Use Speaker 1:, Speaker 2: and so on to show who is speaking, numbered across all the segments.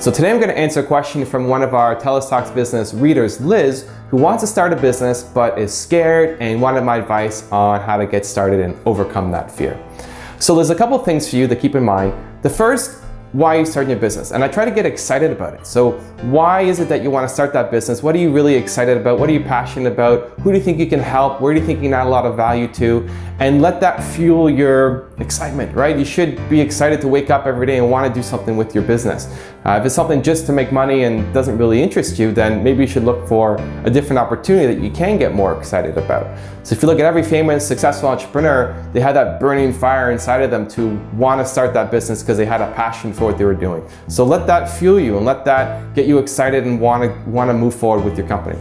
Speaker 1: So today I'm going to answer a question from one of our Telestocks business readers, Liz, who wants to start a business but is scared and wanted my advice on how to get started and overcome that fear. So there's a couple things for you to keep in mind. The first, why are you starting your business? And I try to get excited about it. So why is it that you want to start that business? What are you really excited about? What are you passionate about? Who do you think you can help? Where do you think you can add a lot of value to? And let that fuel your excitement, right? You should be excited to wake up every day and want to do something with your business. If it's something just to make money and doesn't really interest you, then maybe you should look for a different opportunity that you can get more excited about. So if you look at every famous successful entrepreneur, they had that burning fire inside of them to want to start that business because they had a passion for what they were doing. So let that fuel you and let that get you excited and want to move forward with your company.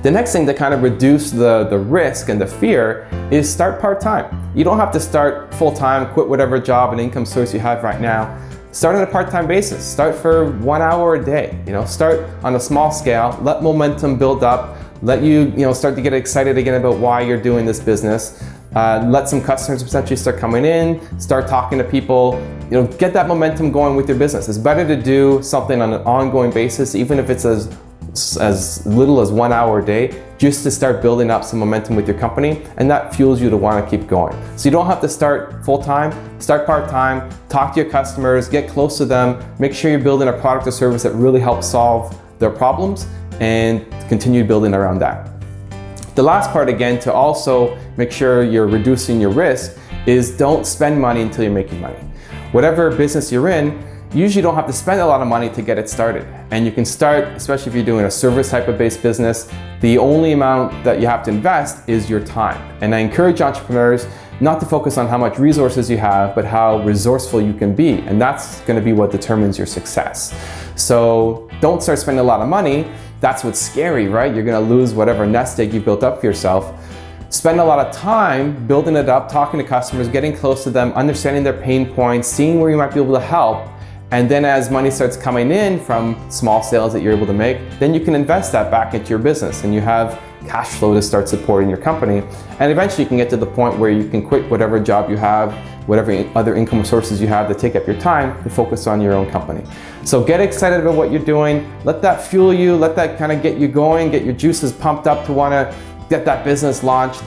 Speaker 1: The next thing to kind of reduce the risk and the fear is start part-time. You don't have to start full-time, quit whatever job and income source you have right now. Start on a part-time basis. Start for 1 hour a day. Start on a small scale, let momentum build up, let you start to get excited again about why you're doing this business. Let some customers potentially start coming in, start talking to people, get that momentum going with your business. It's better to do something on an ongoing basis, even if it's as little as 1 hour a day, just to start building up some momentum with your company, and that fuels you to want to keep going. So you don't have to start full-time, start part-time, talk to your customers, get close to them, make sure you're building a product or service that really helps solve their problems, and continue building around that. The last part, again, to also make sure you're reducing your risk is don't spend money until you're making money. Whatever business you're in, you usually don't have to spend a lot of money to get it started. And you can start, especially if you're doing a service type of based business, the only amount that you have to invest is your time. And I encourage entrepreneurs not to focus on how much resources you have, but how resourceful you can be. And that's going to be what determines your success. So don't start spending a lot of money. That's what's scary, right? You're going to lose whatever nest egg you built up for yourself. Spend a lot of time building it up, talking to customers, getting close to them, understanding their pain points, seeing where you might be able to help. And then as money starts coming in from small sales that you're able to make, then you can invest that back into your business and you have cash flow to start supporting your company. And eventually you can get to the point where you can quit whatever job you have, whatever other income sources you have to take up your time to focus on your own company. So get excited about what you're doing. Let that fuel you. Let that kind of get you going, get your juices pumped up to want to get that business launched.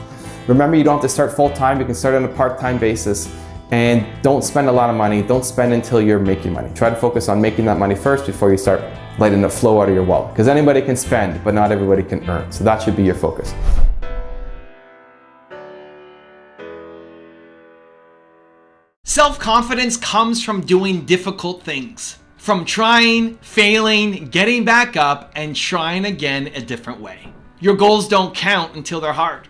Speaker 1: Remember, you don't have to start full-time. You can start on a part-time basis. And don't spend a lot of money. Don't spend until you're making money. Try to focus on making that money first before you start letting it flow out of your wallet. Because anybody can spend, but not everybody can earn. So that should be your focus.
Speaker 2: Self-confidence comes from doing difficult things. From trying, failing, getting back up, and trying again a different way. Your goals don't count until they're hard.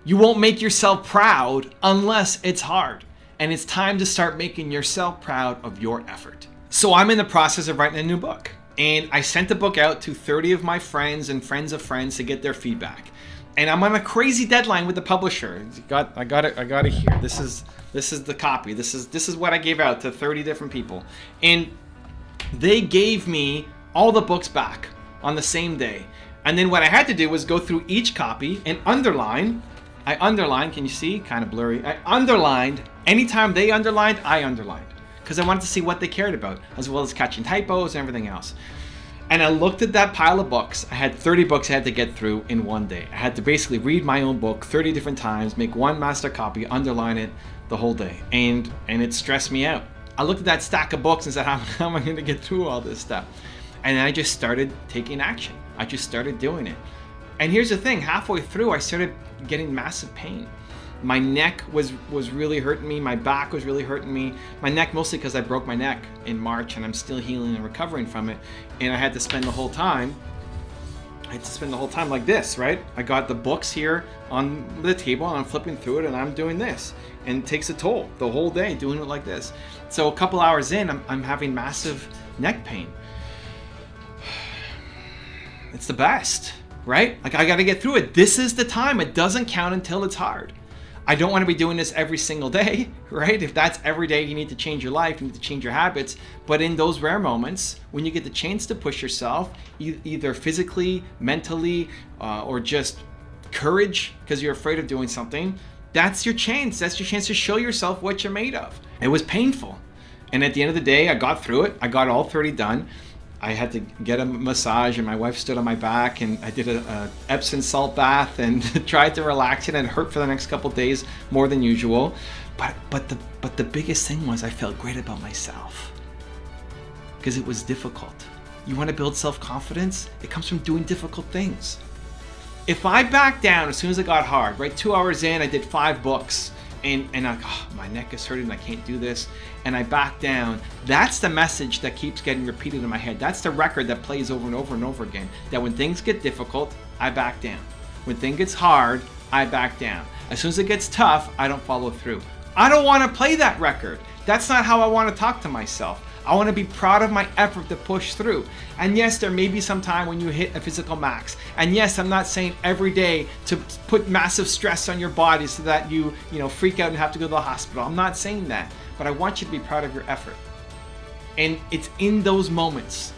Speaker 2: You won't make yourself proud unless it's hard. And it's time to start making yourself proud of your effort. So I'm in the process of writing a new book. And I sent the book out to 30 of my friends and friends of friends to get their feedback. And I'm on a crazy deadline with the publisher. I got it here. This is the copy. This is what I gave out to 30 different people. And they gave me all the books back on the same day. And then what I had to do was go through each copy and underline. I underlined, can you see? Kind of blurry. I underlined, anytime they underlined, I underlined. Because I wanted to see what they cared about, as well as catching typos and everything else. And I looked at that pile of books. I had 30 books I had to get through in one day. I had to basically read my own book 30 different times, make one master copy, underline it the whole day. And it stressed me out. I looked at that stack of books and said, how am I going to get through all this stuff? And then I just started taking action. I just started doing it. And here's the thing, halfway through, I started getting massive pain. My neck was really hurting me. My back was really hurting me. My neck mostly because I broke my neck in March and I'm still healing and recovering from it. And I had to spend the whole time like this, right? I got the books here on the table and I'm flipping through it and I'm doing this. And it takes a toll the whole day doing it like this. So a couple hours in, I'm having massive neck pain. It's the best, right? Like I gotta get through it. This is the time. It doesn't count until it's hard. I don't want to be doing this every single day, right? If that's every day, you need to change your life, you need to change your habits. But in those rare moments, when you get the chance to push yourself, either physically, mentally, or just courage because you're afraid of doing something, that's your chance. That's your chance to show yourself what you're made of. It was painful. And at the end of the day, I got through it. I got all 30 done. I had to get a massage, and my wife stood on my back, and I did a Epsom salt bath and tried to relax it, and it hurt for the next couple of days more than usual. But the biggest thing was I felt great about myself because it was difficult. You want to build self-confidence? It comes from doing difficult things. If I backed down as soon as it got hard, right? 2 hours in, I did 5 books. And my neck is hurting, I can't do this, and I back down. That's the message that keeps getting repeated in my head. That's the record that plays over and over and over again. That when things get difficult, I back down. When things gets hard, I back down. As soon as it gets tough, I don't follow through. I don't want to play that record. That's not how I want to talk to myself. I want to be proud of my effort to push through. And yes, there may be some time when you hit a physical max. And yes, I'm not saying every day to put massive stress on your body so that you freak out and have to go to the hospital. I'm not saying that, but I want you to be proud of your effort. And it's in those moments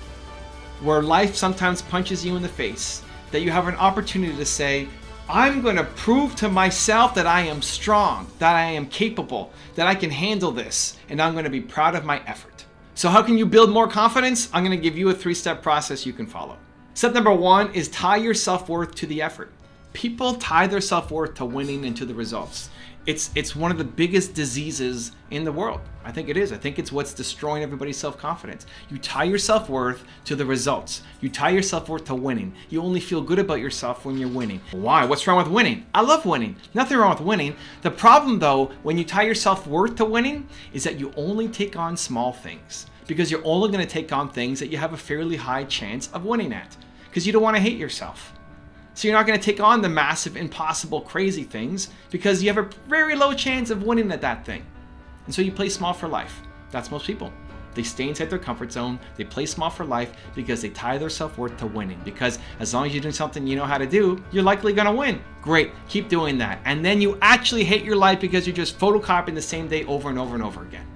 Speaker 2: where life sometimes punches you in the face that you have an opportunity to say, I'm going to prove to myself that I am strong, that I am capable, that I can handle this, and I'm going to be proud of my effort. So how can you build more confidence? I'm going to give you a 3-step process you can follow. Step number 1 is tie your self-worth to the effort. People tie their self-worth to winning and to the results. It's one of the biggest diseases in the world. I think it is. I think it's what's destroying everybody's self-confidence. You tie your self-worth to the results. You tie your self-worth to winning. You only feel good about yourself when you're winning. Why? What's wrong with winning? I love winning. Nothing wrong with winning. The problem though, when you tie your self-worth to winning, is that you only take on small things. Because you're only going to take on things that you have a fairly high chance of winning at. Because you don't want to hate yourself. So you're not going to take on the massive, impossible, crazy things because you have a very low chance of winning at that thing. And so you play small for life. That's most people. They stay inside their comfort zone. They play small for life because they tie their self-worth to winning. Because as long as you're doing something you know how to do, you're likely going to win. Great. Keep doing that. And then you actually hate your life because you're just photocopying the same day over and over and over again.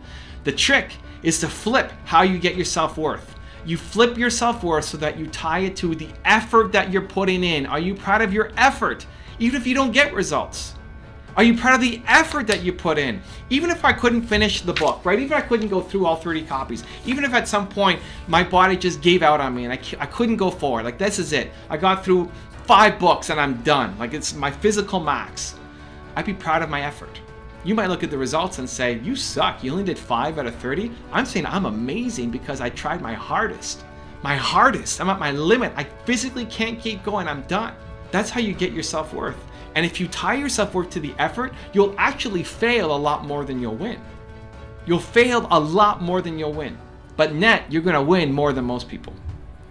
Speaker 2: The trick is to flip how you get your self-worth. You flip your self-worth so that you tie it to the effort that you're putting in. Are you proud of your effort? Even if you don't get results. Are you proud of the effort that you put in? Even if I couldn't finish the book, right? Even if I couldn't go through all 30 copies. Even if at some point my body just gave out on me and I couldn't go forward. Like this is it. I got through 5 books and I'm done. Like it's my physical max. I'd be proud of my effort. You might look at the results and say, you suck, you only did 5 out of 30. I'm saying I'm amazing because I tried my hardest. My hardest, I'm at my limit. I physically can't keep going, I'm done. That's how you get your self-worth. And if you tie your self-worth to the effort, you'll actually fail a lot more than you'll win. You'll fail a lot more than you'll win. But net, you're gonna win more than most people.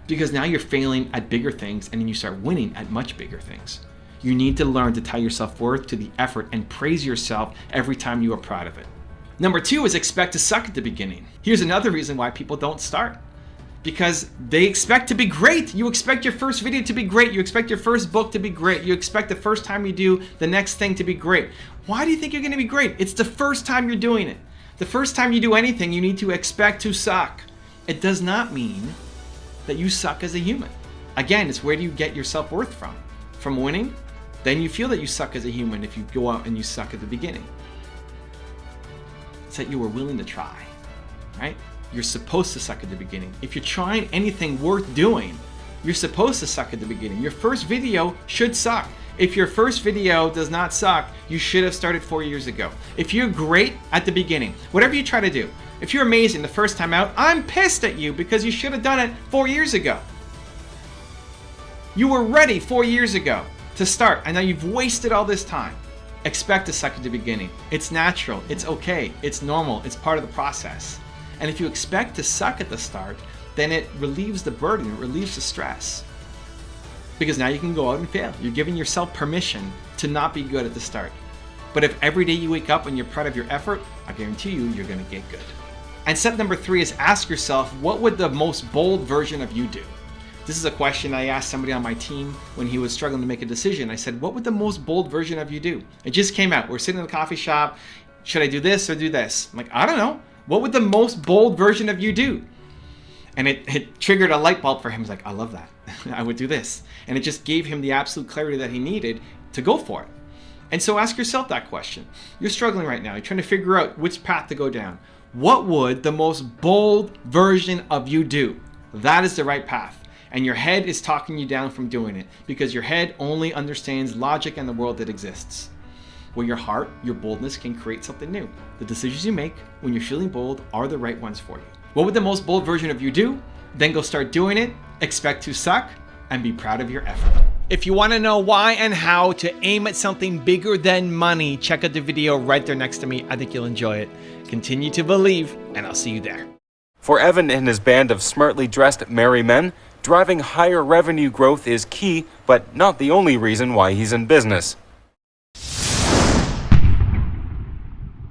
Speaker 2: Because now you're failing at bigger things and then you start winning at much bigger things. You need to learn to tie your self-worth to the effort and praise yourself every time you are proud of it. Number 2 is expect to suck at the beginning. Here's another reason why people don't start. Because they expect to be great. You expect your first video to be great. You expect your first book to be great. You expect the first time you do the next thing to be great. Why do you think you're going to be great? It's the first time you're doing it. The first time you do anything, you need to expect to suck. It does not mean that you suck as a human. Again, it's where do you get your self-worth from? From winning? Then you feel that you suck as a human if you go out and you suck at the beginning. It's that you were willing to try, right? You're supposed to suck at the beginning. If you're trying anything worth doing, you're supposed to suck at the beginning. Your first video should suck. If your first video does not suck, you should have started 4 years ago. If you're great at the beginning, whatever you try to do, if you're amazing the first time out, I'm pissed at you because you should have done it 4 years ago. You were ready 4 years ago to start, and now you've wasted all this time. Expect to suck at the beginning. It's natural, it's okay, it's normal, it's part of the process. And if you expect to suck at the start, then it relieves the burden, it relieves the stress. Because now you can go out and fail. You're giving yourself permission to not be good at the start. But if every day you wake up and you're proud of your effort, I guarantee you're gonna get good. And step number 3 is ask yourself, what would the most bold version of you do? This is a question I asked somebody on my team when he was struggling to make a decision. I said, what would the most bold version of you do? It just came out. We're sitting in the coffee shop. Should I do this or do this? I'm like, I don't know. What would the most bold version of you do? And it triggered a light bulb for him. He's like, I love that. I would do this. And it just gave him the absolute clarity that he needed to go for it. And so ask yourself that question. You're struggling right now. You're trying to figure out which path to go down. What would the most bold version of you do? That is the right path. And your head is talking you down from doing it because your head only understands logic and the world that exists. Where your heart, your boldness can create something new. The decisions you make when you're feeling bold are the right ones for you. What would the most bold version of you do? Then go start doing it, expect to suck, and be proud of your effort. If you want to know why and how to aim at something bigger than money, check out the video right there next to me. I think you'll enjoy it. Continue to believe, and I'll see you there.
Speaker 3: For Evan and his band of smartly dressed merry men, driving higher revenue growth is key, but not the only reason why he's in business.